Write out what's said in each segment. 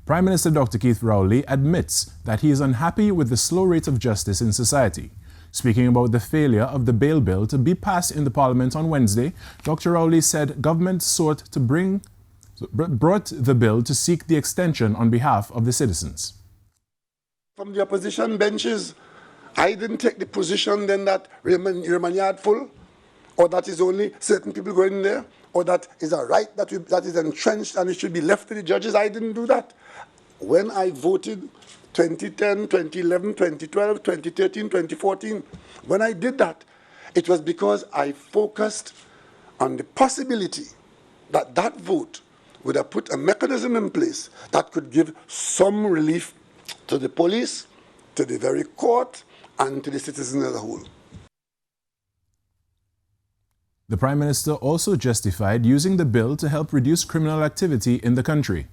Prime Minister Dr. Keith Rowley admits that he is unhappy with the slow rate of justice in society. Speaking about the failure of the bail bill to be passed in the Parliament on Wednesday, Dr. Rowley said government brought the bill to seek the extension on behalf of the citizens. From the opposition benches, I didn't take the position then that remand yard full, or that is only certain people going in there, or that is a right that is entrenched and it should be left to the judges. I didn't do that. When I voted 2010, 2011, 2012, 2013, 2014, when I did that, it was because I focused on the possibility that that vote would have put a mechanism in place that could give some relief to the police, to the very court, and to the citizens as a whole. The Prime Minister also justified using the bill to help reduce criminal activity in the country.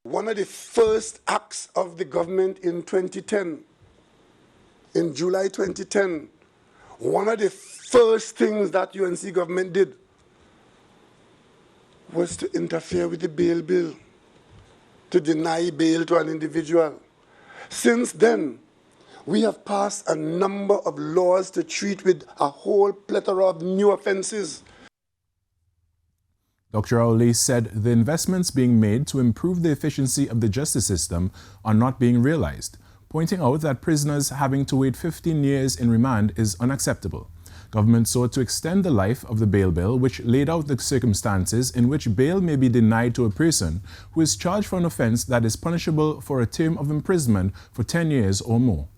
One of the first acts of the government in 2010, in July 2010, one of the first things that UNC government did was to interfere with the bail bill, to deny bail to an individual. Since then, we have passed a number of laws to treat with a whole plethora of new offences. Dr. Rowley said the investments being made to improve the efficiency of the justice system are not being realized, pointing out that prisoners having to wait 15 years in remand is unacceptable. Government sought to extend the life of the bail bill, which laid out the circumstances in which bail may be denied to a person who is charged for an offence that is punishable for a term of imprisonment for 10 years or more.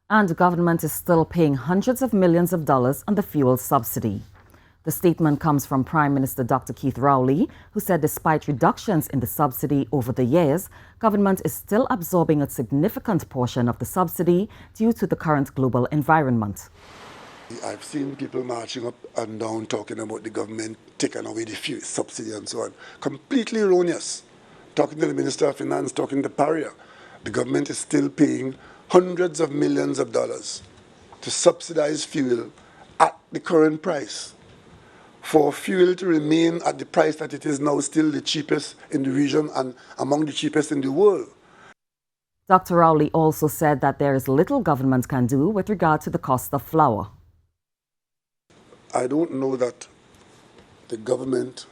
And the government is still paying hundreds of millions of dollars on the fuel subsidy. The statement comes from Prime Minister Dr. Keith Rowley, who said despite reductions in the subsidy over the years, government is still absorbing a significant portion of the subsidy due to the current global environment. I've seen people marching up and down talking about the government taking away the fuel subsidy and so on. Completely erroneous. Talking to the Minister of Finance, talking to Paria, the government is still paying hundreds of millions of dollars to subsidize fuel at the current price. For fuel to remain at the price that it is now, still the cheapest in the region and among the cheapest in the world. Dr. Rowley also said that there is little government can do with regard to the cost of flour. I don't know that the government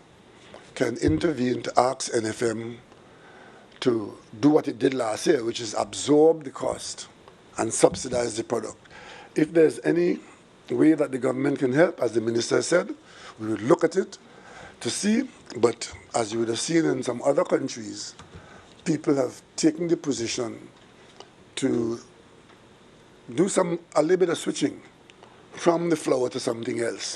can intervene to ask NFM to do what it did last year, which is absorb the cost and subsidize the product. If there's any way that the government can help, as the minister said, we would look at it to see. But as you would have seen in some other countries, people have taken the position to do a little bit of switching from the flour to something else.